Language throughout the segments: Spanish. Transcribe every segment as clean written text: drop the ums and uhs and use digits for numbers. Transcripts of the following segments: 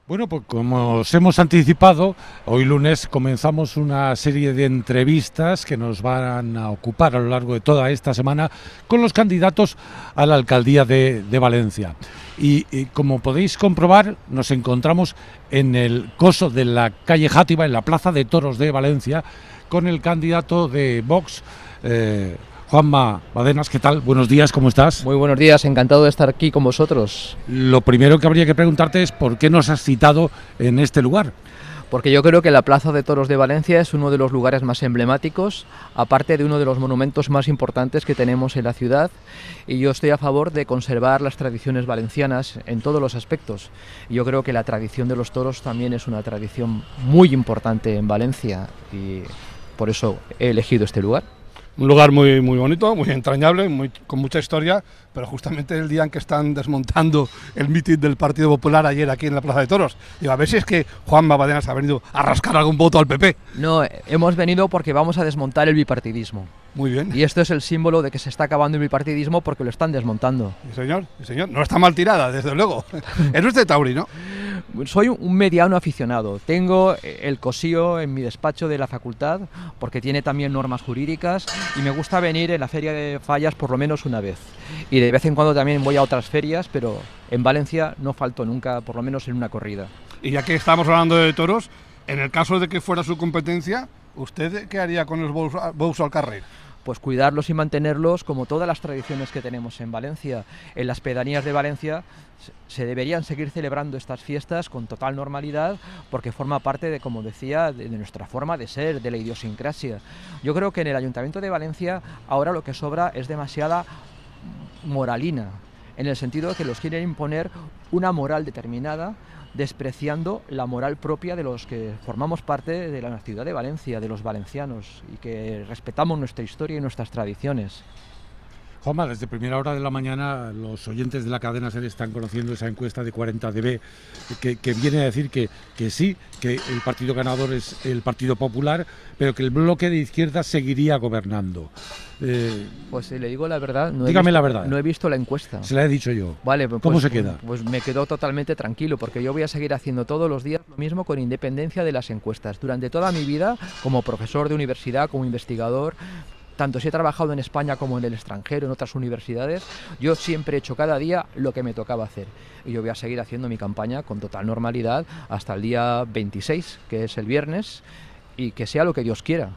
Bueno, pues como os hemos anticipado, hoy lunes comenzamos una serie de entrevistas que nos van a ocupar a lo largo de toda esta semana con los candidatos a la alcaldía de Valencia. Y como podéis comprobar, nos encontramos en el coso de la calle Játiva, en la Plaza de Toros de Valencia, con el candidato de Vox, Juanma Badenas. ¿Qué tal? Buenos días, ¿cómo estás? Muy buenos días, encantado de estar aquí con vosotros. Lo primero que habría que preguntarte es por qué nos has citado en este lugar. Porque yo creo que la Plaza de Toros de Valencia es uno de los lugares más emblemáticos, aparte de uno de los monumentos más importantes que tenemos en la ciudad, y yo estoy a favor de conservar las tradiciones valencianas en todos los aspectos. Yo creo que la tradición de los toros también es una tradición muy importante en Valencia, y por eso he elegido este lugar. Un lugar muy bonito, muy entrañable, con mucha historia, pero justamente el día en que están desmontando el mitin del Partido Popular ayer aquí en la Plaza de Toros. Digo, a ver si es que Juanma Badenas ha venido a rascar algún voto al PP. No, hemos venido porque vamos a desmontar el bipartidismo. Muy bien. Y esto es el símbolo de que se está acabando el bipartidismo porque lo están desmontando. Sí, señor, sí, señor. No está mal tirada, desde luego. Es usted tauri, ¿no? Soy un mediano aficionado. Tengo el COSIO en mi despacho de la facultad porque tiene también normas jurídicas y me gusta venir en la Feria de Fallas por lo menos una vez. Y de vez en cuando también voy a otras ferias, pero en Valencia no falto nunca, por lo menos en una corrida. Y ya que estamos hablando de toros, en el caso de que fuera su competencia, ¿usted qué haría con los bous al carrer? Pues cuidarlos y mantenerlos como todas las tradiciones que tenemos en Valencia. En las pedanías de Valencia se deberían seguir celebrando estas fiestas con total normalidad porque forma parte de, como decía, de nuestra forma de ser, de la idiosincrasia. Yo creo que en el Ayuntamiento de Valencia ahora lo que sobra es demasiada moralina, en el sentido de que los quieren imponer una moral determinada, despreciando la moral propia de los que formamos parte de la ciudad de Valencia, de los valencianos, y que respetamos nuestra historia y nuestras tradiciones. Juanma, desde primera hora de la mañana los oyentes de la cadena SER están conociendo esa encuesta de 40dB que viene a decir que sí, que el partido ganador es el Partido Popular, pero que el bloque de izquierda seguiría gobernando. Pues si le digo la verdad, dígame la verdad. No he visto la encuesta. Se la he dicho yo. Vale, ¿Cómo se queda? Pues me quedo totalmente tranquilo, porque yo voy a seguir haciendo todos los días lo mismo con independencia de las encuestas. Durante toda mi vida, como profesor de universidad, como investigador, tanto si he trabajado en España como en el extranjero, en otras universidades, yo siempre he hecho cada día lo que me tocaba hacer. Y yo voy a seguir haciendo mi campaña con total normalidad hasta el día 26, que es el viernes, y que sea lo que Dios quiera.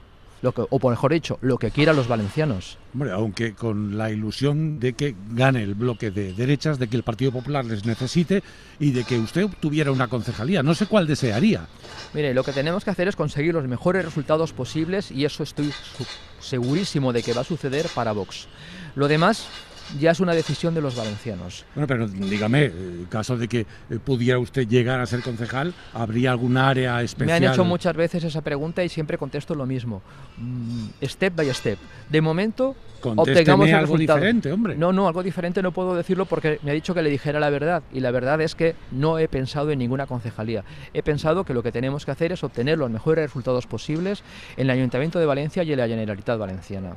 O por mejor dicho, lo que quieran los valencianos. Hombre, aunque con la ilusión de que gane el bloque de derechas, de que el Partido Popular les necesite y de que usted obtuviera una concejalía. No sé cuál desearía. Mire, lo que tenemos que hacer es conseguir los mejores resultados posibles y eso estoy segurísimo de que va a suceder para Vox. Lo demás ya es una decisión de los valencianos. Bueno, pero dígame, en caso de que pudiera usted llegar a ser concejal, ¿habría algún área especial? Me han hecho muchas veces esa pregunta y siempre contesto lo mismo. Step by step. De momento, obtengamos el algo resultado. Diferente, hombre. No, algo diferente no puedo decirlo porque me ha dicho que le dijera la verdad. Y la verdad es que no he pensado en ninguna concejalía. He pensado que lo que tenemos que hacer es obtener los mejores resultados posibles en el Ayuntamiento de Valencia y en la Generalitat Valenciana.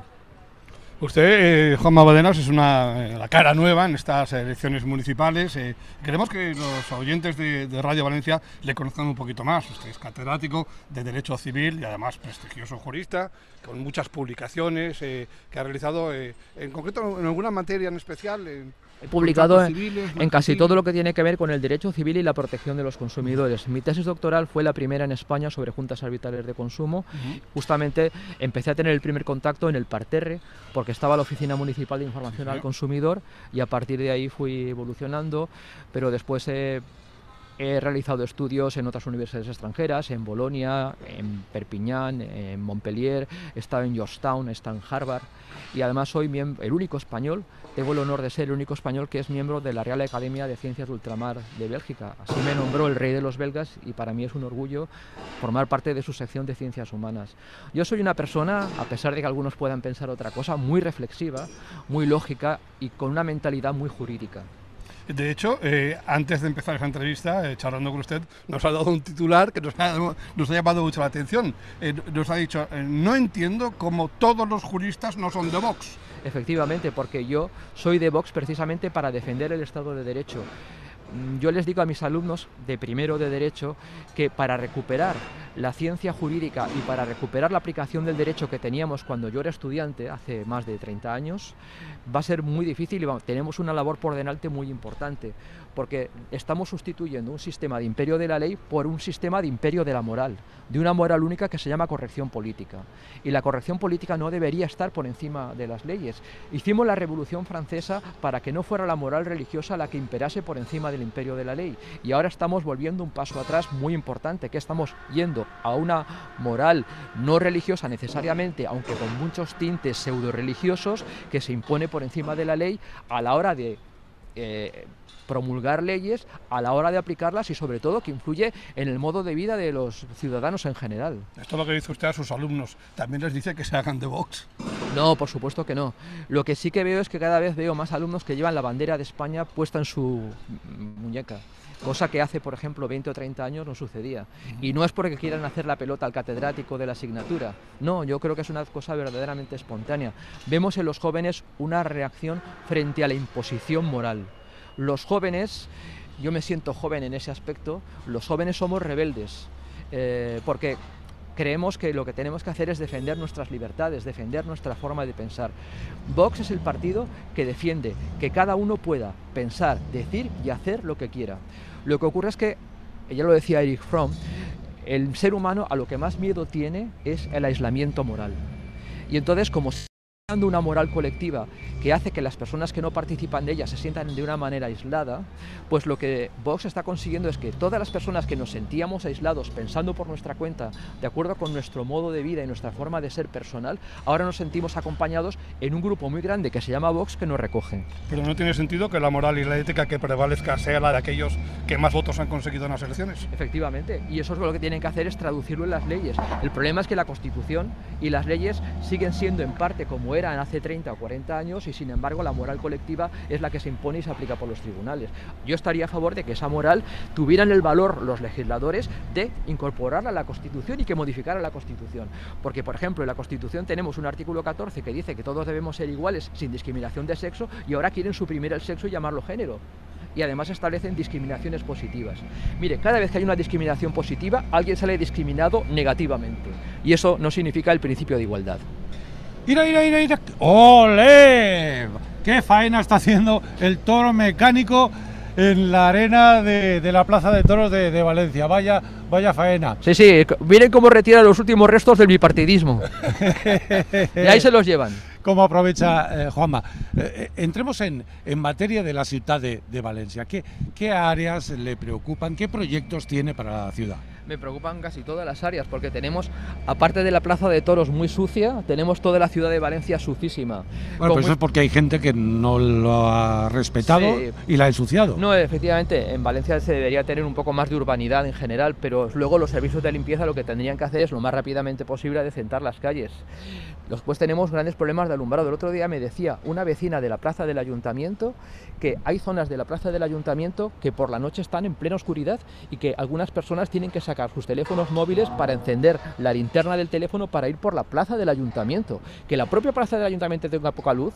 Usted, Juanma Badenas, es la cara nueva en estas elecciones municipales. Queremos que los oyentes de Radio Valencia le conozcan un poquito más. Usted es catedrático de Derecho Civil y además prestigioso jurista, con muchas publicaciones que ha realizado, en concreto en alguna materia en especial. He publicado en casi todo lo que tiene que ver con el derecho civil y la protección de los consumidores. Mi tesis doctoral fue la primera en España sobre juntas arbitrales de consumo. Justamente empecé a tener el primer contacto en el Parterre, porque estaba la Oficina Municipal de Información al Consumidor y a partir de ahí fui evolucionando, pero después he realizado estudios en otras universidades extranjeras, en Bolonia, en Perpiñán, en Montpellier, he estado en Georgetown, he estado en Harvard y además soy el único español, tengo el honor de ser el único español que es miembro de la Real Academia de Ciencias de Ultramar de Bélgica. Así me nombró el rey de los belgas y para mí es un orgullo formar parte de su sección de Ciencias Humanas. Yo soy una persona, a pesar de que algunos puedan pensar otra cosa, muy reflexiva, muy lógica y con una mentalidad muy jurídica. De hecho, antes de empezar esa entrevista, charlando con usted, nos ha dado un titular que nos ha llamado mucho la atención. Nos ha dicho, no entiendo cómo todos los juristas no son de Vox. Efectivamente, porque yo soy de Vox precisamente para defender el Estado de Derecho. yo les digo a mis alumnos de primero de Derecho que para recuperar la ciencia jurídica y para recuperar la aplicación del derecho que teníamos cuando yo era estudiante, hace más de 30 años, va a ser muy difícil y tenemos una labor por delante muy importante, porque estamos sustituyendo un sistema de imperio de la ley por un sistema de imperio de la moral, de una moral única que se llama corrección política. Y la corrección política no debería estar por encima de las leyes. Hicimos la Revolución Francesa para que no fuera la moral religiosa la que imperase por encima del imperio de la ley. Y ahora estamos volviendo un paso atrás muy importante, que estamos yendo a una moral no religiosa necesariamente, aunque con muchos tintes pseudo-religiosos, que se impone por encima de la ley a la hora de promulgar leyes, a la hora de aplicarlas y sobre todo que influye en el modo de vida de los ciudadanos en general. Esto es lo que dice usted a sus alumnos. ¿También les dice que se hagan de Vox? No, por supuesto que no. Lo que sí que veo es que cada vez veo más alumnos que llevan la bandera de España puesta en su muñeca. Cosa que hace, por ejemplo, 20 o 30 años no sucedía. Y no es porque quieran hacer la pelota al catedrático de la asignatura. No, yo creo que es una cosa verdaderamente espontánea. Vemos en los jóvenes una reacción frente a la imposición moral. Los jóvenes, yo me siento joven en ese aspecto, los jóvenes somos rebeldes, porque creemos que lo que tenemos que hacer es defender nuestras libertades, defender nuestra forma de pensar. Vox es el partido que defiende que cada uno pueda pensar, decir y hacer lo que quiera. Lo que ocurre es que, ya lo decía Erich Fromm, el ser humano a lo que más miedo tiene es el aislamiento moral. Y entonces, como dando una moral colectiva que hace que las personas que no participan de ella se sientan de una manera aislada, pues lo que Vox está consiguiendo es que todas las personas que nos sentíamos aislados pensando por nuestra cuenta, de acuerdo con nuestro modo de vida y nuestra forma de ser personal, ahora nos sentimos acompañados en un grupo muy grande que se llama Vox, que nos recoge. Pero no tiene sentido que la moral y la ética que prevalezca sea la de aquellos que más votos han conseguido en las elecciones. Efectivamente, y eso es lo que tienen que hacer, es traducirlo en las leyes. El problema es que la Constitución y las leyes siguen siendo en parte como eran hace 30 o 40 años y sin embargo la moral colectiva es la que se impone y se aplica por los tribunales. Yo estaría a favor de que esa moral tuvieran el valor los legisladores de incorporarla a la Constitución y que modificara la Constitución. Porque, por ejemplo, en la Constitución tenemos un artículo 14 que dice que todos debemos ser iguales sin discriminación de sexo y ahora quieren suprimir el sexo y llamarlo género. Y además establecen discriminaciones positivas. Mire, cada vez que hay una discriminación positiva, alguien sale discriminado negativamente. Y eso no significa el principio de igualdad. ¡Ira! ¡Olé! ¡Qué faena está haciendo el toro mecánico en la arena de la Plaza de Toros de Valencia! Vaya faena. Sí, miren cómo retira los últimos restos del bipartidismo. Y ahí se los llevan. ¿Cómo aprovecha Juanma? Entremos en materia de la ciudad de Valencia. ¿Qué áreas le preocupan? ¿Qué proyectos tiene para la ciudad? Me preocupan casi todas las áreas, porque tenemos, aparte de la Plaza de Toros muy sucia, tenemos toda la ciudad de Valencia sucísima. Bueno, pues eso es porque hay gente que no lo ha respetado, sí, y la ha ensuciado. No, efectivamente, en Valencia se debería tener un poco más de urbanidad en general, pero luego los servicios de limpieza lo que tendrían que hacer es lo más rápidamente posible decentar las calles. Después tenemos grandes problemas de alumbrado. El otro día me decía una vecina de la plaza del ayuntamiento que hay zonas de la plaza del ayuntamiento que por la noche están en plena oscuridad y que algunas personas tienen que sacar sus teléfonos móviles para encender la linterna del teléfono para ir por la plaza del ayuntamiento. Que la propia plaza del ayuntamiento tenga poca luz,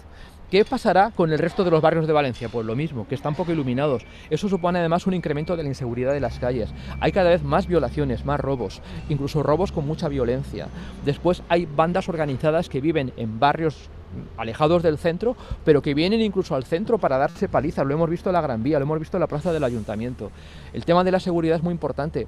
¿qué pasará con el resto de los barrios de Valencia? Pues lo mismo, que están poco iluminados. Eso supone además un incremento de la inseguridad de las calles. Hay cada vez más violaciones, más robos, incluso robos con mucha violencia. Después hay bandas organizadas que viven en barrios alejados del centro, pero que vienen incluso al centro para darse palizas. Lo hemos visto en la Gran Vía, lo hemos visto en la plaza del ayuntamiento. El tema de la seguridad es muy importante,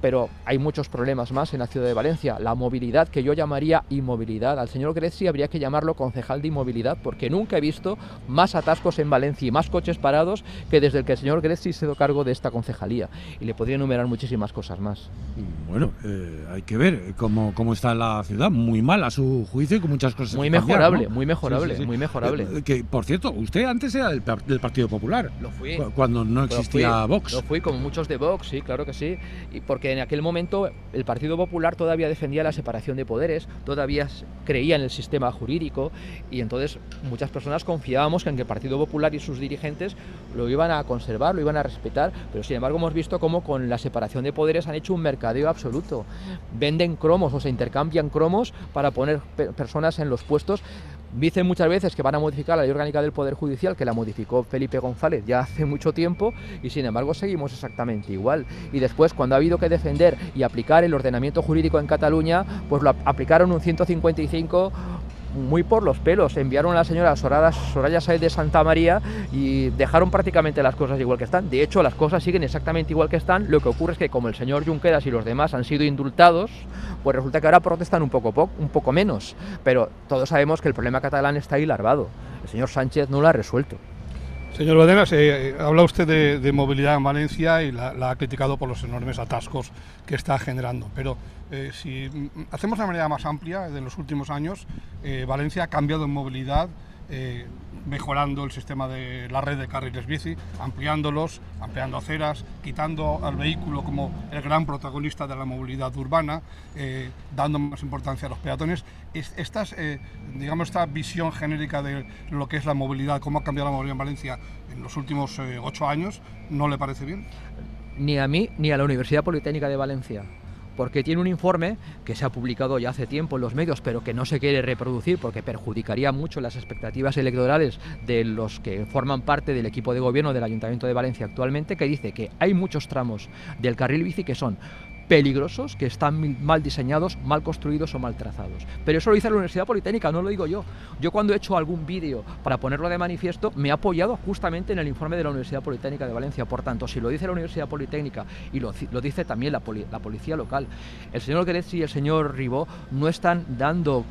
pero hay muchos problemas más en la ciudad de Valencia. La movilidad, que yo llamaría inmovilidad. Al señor Grezzi habría que llamarlo concejal de inmovilidad, porque nunca he visto más atascos en Valencia y más coches parados que desde el que el señor Grezzi se dio cargo de esta concejalía. Y le podría enumerar muchísimas cosas más. Bueno, hay que ver cómo está la ciudad. Muy mal a su juicio y con muchas cosas. Muy mejorable, ¿no? Muy mejorable, sí. Muy mejorable. Que, por cierto, usted antes era del Partido Popular. Lo fui. Cuando no existía Vox. Lo fui, como muchos de Vox, sí, claro que sí. Y porque en aquel momento el Partido Popular todavía defendía la separación de poderes, todavía creía en el sistema jurídico y entonces muchas personas confiábamos en que el Partido Popular y sus dirigentes lo iban a conservar, lo iban a respetar, pero sin embargo hemos visto cómo con la separación de poderes han hecho un mercadeo absoluto. Venden cromos o se intercambian cromos para poner personas en los puestos Dicen muchas veces que van a modificar la ley orgánica del Poder Judicial, que la modificó Felipe González ya hace mucho tiempo, y sin embargo seguimos exactamente igual. Y después, cuando ha habido que defender y aplicar el ordenamiento jurídico en Cataluña, pues lo aplicaron un 155 muy por los pelos. Enviaron a la señora Soraya Sáez de Santamaría y dejaron prácticamente las cosas igual que están. De hecho, las cosas siguen exactamente igual que están. Lo que ocurre es que como el señor Junqueras y los demás han sido indultados, pues resulta que ahora protestan un poco menos. Pero todos sabemos que el problema catalán está ahí larvado. El señor Sánchez no lo ha resuelto. Señor Badenas, habla usted de movilidad en Valencia y la ha criticado por los enormes atascos que está generando. Pero si hacemos de manera más amplia, en los últimos años, Valencia ha cambiado en movilidad, mejorando el sistema de la red de carriles bici, ampliando aceras, quitando al vehículo como el gran protagonista de la movilidad urbana, dando más importancia a los peatones. Digamos, esta visión genérica de lo que es la movilidad, cómo ha cambiado la movilidad en Valencia en los últimos 8 años, ¿no le parece bien? Ni a mí ni a la Universidad Politécnica de Valencia. Porque tiene un informe que se ha publicado ya hace tiempo en los medios, pero que no se quiere reproducir porque perjudicaría mucho las expectativas electorales de los que forman parte del equipo de gobierno del Ayuntamiento de Valencia actualmente, que dice que hay muchos tramos del carril bici que son peligrosos, que están mal diseñados, mal construidos o mal trazados. Pero eso lo dice la Universidad Politécnica, no lo digo yo. Yo cuando he hecho algún vídeo para ponerlo de manifiesto, me he apoyado justamente en el informe de la Universidad Politécnica de Valencia. Por tanto, si lo dice la Universidad Politécnica y lo dice también la policía local, el señor Guedes y el señor Ribó no están dando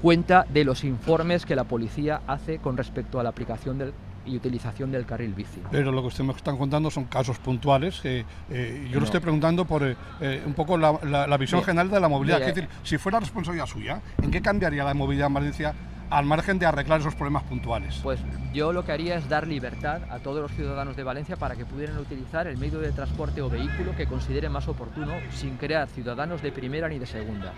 cuenta de los informes que la policía hace con respecto a la aplicación y utilización del carril bici. Pero lo que usted me están contando son casos puntuales. Yo lo estoy preguntando por un poco la visión general de la movilidad. Es decir, si fuera responsabilidad suya, ¿en qué cambiaría la movilidad en Valencia al margen de arreglar esos problemas puntuales? Pues yo lo que haría es dar libertad a todos los ciudadanos de Valencia para que pudieran utilizar el medio de transporte o vehículo que consideren más oportuno, sin crear ciudadanos de primera ni de segunda.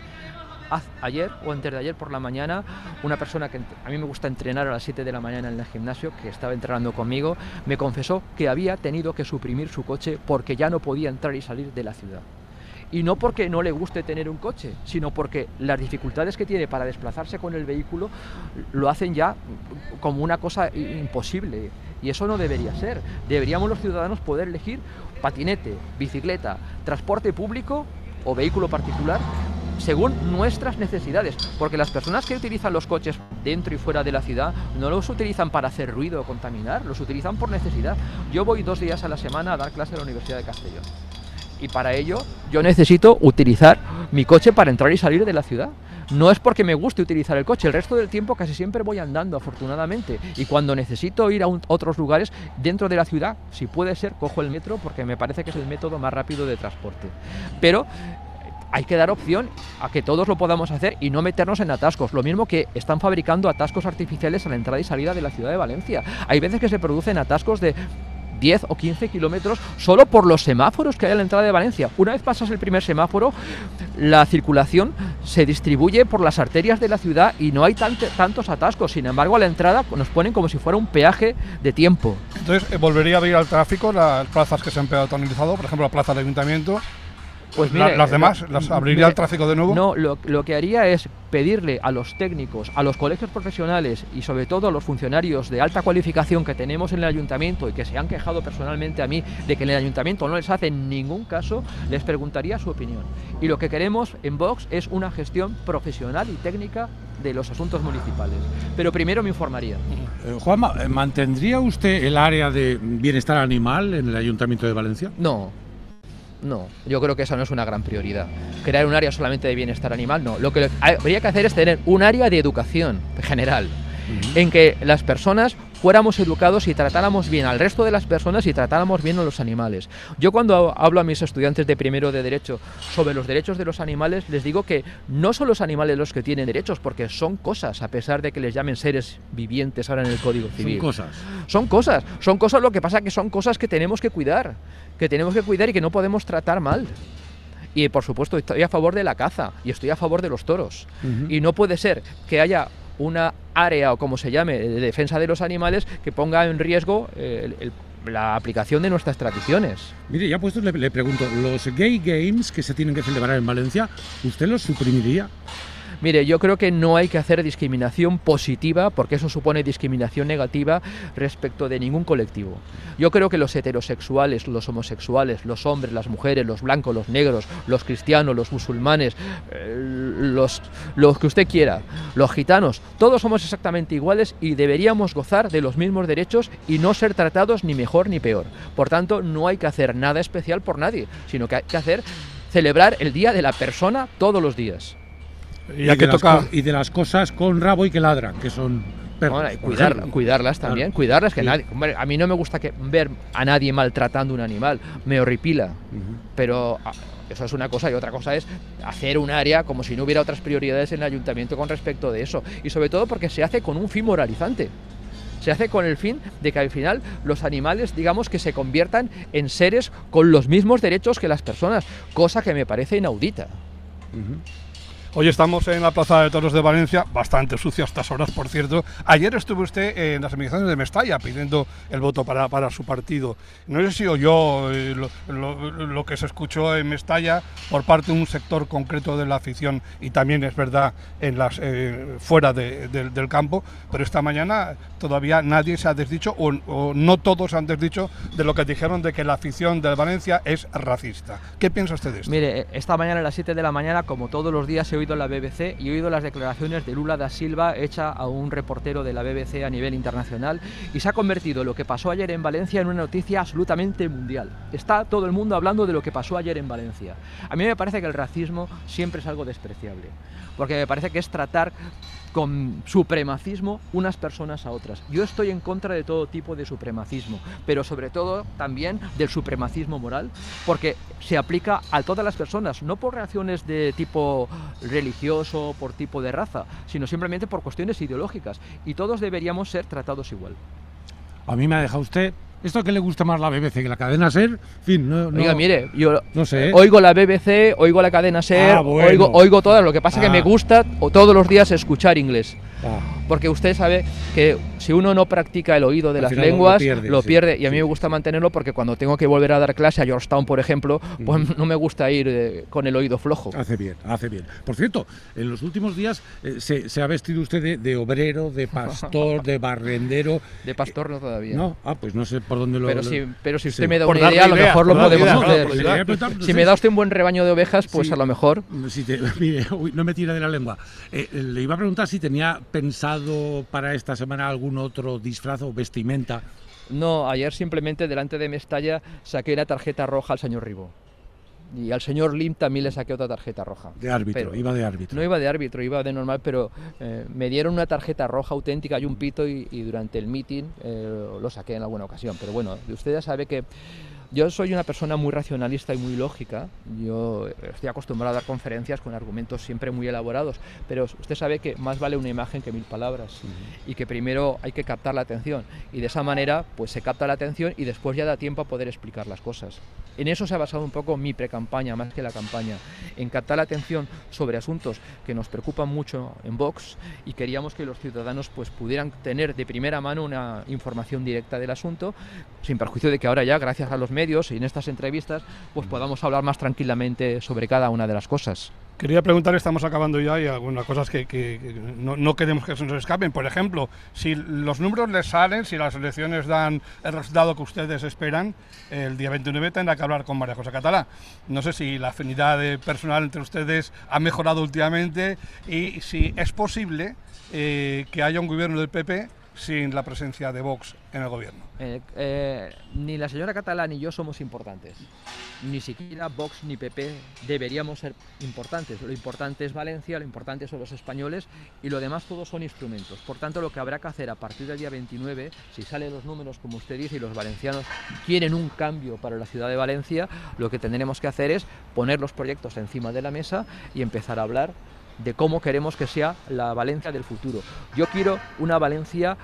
Ayer o antes de ayer por la mañana, una persona que a mí me gusta entrenar a las 7 de la mañana en el gimnasio, que estaba entrenando conmigo, me confesó que había tenido que suprimir su coche porque ya no podía entrar y salir de la ciudad. Y no porque no le guste tener un coche, sino porque las dificultades que tiene para desplazarse con el vehículo lo hacen ya como una cosa imposible. Y eso no debería ser. Deberíamos los ciudadanos poder elegir patinete, bicicleta, transporte público o vehículo particular según nuestras necesidades, porque las personas que utilizan los coches dentro y fuera de la ciudad no los utilizan para hacer ruido o contaminar, los utilizan por necesidad. Yo voy 2 días a la semana a dar clase en la Universidad de Castellón y para ello yo necesito utilizar mi coche para entrar y salir de la ciudad. No es porque me guste utilizar el coche, el resto del tiempo casi siempre voy andando, afortunadamente, y cuando necesito ir a otros lugares dentro de la ciudad, si puede ser, cojo el metro porque me parece que es el método más rápido de transporte. Pero hay que dar opción a que todos lo podamos hacer y no meternos en atascos. Lo mismo que están fabricando atascos artificiales a la entrada y salida de la ciudad de Valencia. Hay veces que se producen atascos de 10 o 15 kilómetros solo por los semáforos que hay a la entrada de Valencia. Una vez pasas el primer semáforo, la circulación se distribuye por las arterias de la ciudad y no hay tantos atascos. Sin embargo, a la entrada nos ponen como si fuera un peaje de tiempo. Entonces, ¿volvería a abrir al tráfico las plazas que se han peatonalizado? Por ejemplo, la plaza del Ayuntamiento. Pues mire, ¿Las demás? ¿Las abriría el tráfico de nuevo? No, lo que haría es pedirle a los técnicos, a los colegios profesionales y sobre todo a los funcionarios de alta cualificación que tenemos en el Ayuntamiento y que se han quejado personalmente a mí de que en el Ayuntamiento no les hacen ningún caso, les preguntaría su opinión. Y lo que queremos en Vox es una gestión profesional y técnica de los asuntos municipales. Pero primero me informaría. Juanma, ¿mantendría usted el área de bienestar animal en el Ayuntamiento de Valencia? No, yo creo que esa no es una gran prioridad. Crear un área solamente de bienestar animal, no. Lo que habría que hacer es tener un área de educación general, en que las personas fuéramos educados y tratáramos bien al resto de las personas y tratáramos bien a los animales. Yo cuando hablo a mis estudiantes de primero de Derecho sobre los derechos de los animales, les digo que no son los animales los que tienen derechos, porque son cosas, a pesar de que les llamen seres vivientes ahora en el Código Civil. Son cosas, lo que pasa es que son cosas que tenemos que cuidar y que no podemos tratar mal. Y por supuesto estoy a favor de la caza y estoy a favor de los toros. Y no puede ser que haya una área, o como se llame, de defensa de los animales que ponga en riesgo la aplicación de nuestras tradiciones. Mire, ya puesto le pregunto, los Gay Games que se tienen que celebrar en Valencia, ¿usted los suprimiría? Mire, yo creo que no hay que hacer discriminación positiva, porque eso supone discriminación negativa respecto de ningún colectivo. Yo creo que los heterosexuales, los homosexuales, los hombres, las mujeres, los blancos, los negros, los cristianos, los musulmanes, los que usted quiera, los gitanos, todos somos exactamente iguales y deberíamos gozar de los mismos derechos y no ser tratados ni mejor ni peor. Por tanto, no hay que hacer nada especial por nadie, sino que hay que celebrar el Día de la Persona todos los días. Y de las cosas con rabo y que ladran, que son perros. Bueno, cuidarlas también, claro. Cuidarlas, que sí. Nadie, hombre, a mí no me gusta ver a nadie maltratando un animal, me horripila, pero eso es una cosa, y otra cosa es hacer un área como si no hubiera otras prioridades en el ayuntamiento con respecto de eso, y sobre todo porque se hace con un fin moralizante. Se hace con el fin de que al final los animales, digamos, que se conviertan en seres con los mismos derechos que las personas, cosa que me parece inaudita. Hoy estamos en la Plaza de Toros de Valencia, bastante sucio a estas horas, por cierto. Ayer estuvo usted en las elecciones de Mestalla pidiendo el voto para su partido. No sé si oyó lo que se escuchó en Mestalla por parte de un sector concreto de la afición, y también es verdad en fuera del campo, pero esta mañana todavía nadie se ha desdicho, o no todos se han desdicho de lo que dijeron de que la afición del Valencia es racista. ¿Qué piensa usted de esto? Mire, esta mañana a las 7 de la mañana, como todos los días, he oído la BBC y he oído las declaraciones de Lula da Silva hecha a un reportero de la BBC a nivel internacional, y se ha convertido lo que pasó ayer en Valencia en una noticia absolutamente mundial. Está todo el mundo hablando de lo que pasó ayer en Valencia. A mí me parece que el racismo siempre es algo despreciable, porque me parece que es tratar con supremacismo unas personas a otras. Yo estoy en contra de todo tipo de supremacismo, pero sobre todo también del supremacismo moral, porque se aplica a todas las personas, no por reacciones de tipo religioso, por tipo de raza, sino simplemente por cuestiones ideológicas, y todos deberíamos ser tratados igual. A mí me ha dejado usted... ¿Esto que le gusta más la BBC que la cadena SER? En fin, Oiga, mire, yo no sé, oigo la BBC, oigo la cadena SER, bueno. oigo todas, lo que pasa es que me gusta todos los días escuchar inglés. Porque usted sabe que si uno no practica el oído de las lenguas, lo pierde, y a mí me gusta mantenerlo, porque cuando tengo que volver a dar clase a Georgetown, por ejemplo, pues no me gusta ir con el oído flojo. Hace bien, hace bien. Por cierto, en los últimos días se ha vestido usted de obrero, de pastor, de barrendero. De pastor no todavía. No, pues no sé por dónde lo... Pero si usted me da una idea, a lo mejor lo podemos hacer. Si me da usted un buen rebaño de ovejas, pues a lo mejor... Mire, no me tira de la lengua. Le iba a preguntar si tenía pensado para esta semana algún otro disfraz o vestimenta. No, ayer simplemente delante de Mestalla saqué la tarjeta roja al señor Ribó. Y al señor Lim también le saqué otra tarjeta roja. De árbitro, pero iba de árbitro. No iba de árbitro, iba de normal, pero me dieron una tarjeta roja auténtica y un pito, y durante el meeting lo saqué en alguna ocasión. Pero bueno, usted ya sabe que yo soy una persona muy racionalista y muy lógica. Yo estoy acostumbrado a dar conferencias con argumentos siempre muy elaborados, pero usted sabe que más vale una imagen que 1000 palabras, y que primero hay que captar la atención, y de esa manera pues se capta la atención y después ya da tiempo a poder explicar las cosas. En eso se ha basado un poco mi precampaña, más que la campaña, en captar la atención sobre asuntos que nos preocupan mucho en Vox, y queríamos que los ciudadanos pues pudieran tener de primera mano una información directa del asunto, sin perjuicio de que ahora ya, gracias a los medios y en estas entrevistas, pues podamos hablar más tranquilamente sobre cada una de las cosas. Quería preguntar, estamos acabando ya, y algunas cosas que no queremos que se nos escapen. Por ejemplo, si los números les salen, si las elecciones dan el resultado que ustedes esperan, el día 29 tendrá que hablar con María José Catalá. No sé si la afinidad personal entre ustedes ha mejorado últimamente, y si es posible que haya un gobierno del PP sin la presencia de Vox en el gobierno. Ni la señora Catalá ni yo somos importantes. Ni siquiera Vox ni PP deberíamos ser importantes. Lo importante es Valencia, lo importante son los españoles, y lo demás todos son instrumentos. Por tanto, lo que habrá que hacer a partir del día 29, si salen los números como usted dice y los valencianos quieren un cambio para la ciudad de Valencia, lo que tendremos que hacer es poner los proyectos encima de la mesa y empezar a hablar de cómo queremos que sea la Valencia del futuro. Yo quiero una Valencia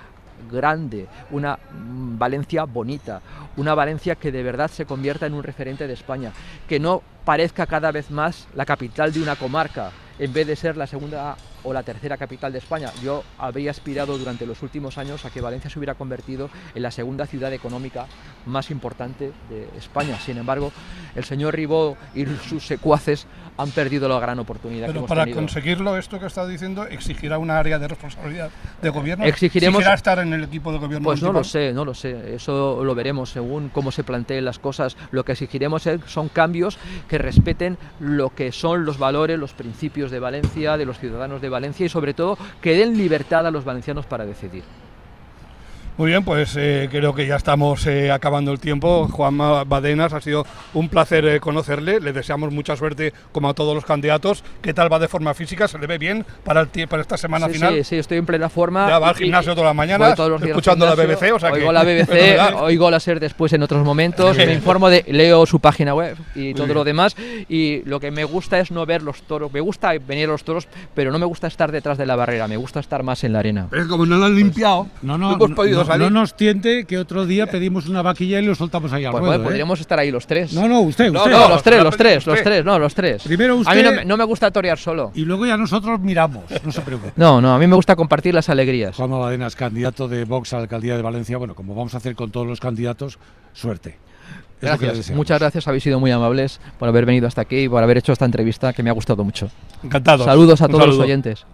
grande, una Valencia bonita, una Valencia que de verdad se convierta en un referente de España, que no parezca cada vez más la capital de una comarca, en vez de ser la segunda o la tercera capital de España. Yo habría aspirado durante los últimos años a que Valencia se hubiera convertido en la segunda ciudad económica más importante de España. Sin embargo, el señor Ribó y sus secuaces han perdido la gran oportunidad. Pero que hemos para tenido. Conseguirlo, esto que está diciendo, exigirá una área de responsabilidad de gobierno. Exigiremos. ¿Exigirá estar en el equipo de gobierno? Pues municipal? no lo sé. Eso lo veremos según cómo se planteen las cosas. Lo que exigiremos son cambios que respeten lo que son los valores, los principios de Valencia, de los ciudadanos de Valencia y sobre todo que den libertad a los valencianos para decidir. Muy bien, pues creo que ya estamos acabando el tiempo. Juanma Badenas, ha sido un placer conocerle. Le deseamos mucha suerte como a todos los candidatos. ¿Qué tal va de forma física? ¿Se le ve bien para esta semana final? Sí, estoy en plena forma. Ya va al gimnasio todas las mañanas, escuchando la BBC. O sea oigo la BBC, oigo la SER después en otros momentos, me informo, leo su página web y todo lo demás. Y lo que me gusta es no ver los toros. Me gusta venir a los toros, pero no me gusta estar detrás de la barrera. Me gusta estar más en la arena. Pero es como no lo han limpiado, no hemos podido salir. No nos tiente que otro día pedimos una vaquilla y lo soltamos ahí al ruedo. Bueno, podríamos estar ahí los tres. No, usted. No, los tres. Primero usted. A mí no me gusta torear solo. Y luego ya nosotros miramos, no se preocupe. No, a mí me gusta compartir las alegrías. Juanma Badenas, candidato de Vox a la alcaldía de Valencia. Bueno, como vamos a hacer con todos los candidatos, suerte. Gracias, muchas gracias, habéis sido muy amables por haber venido hasta aquí y por haber hecho esta entrevista que me ha gustado mucho. Encantado. Saludos a todos los oyentes.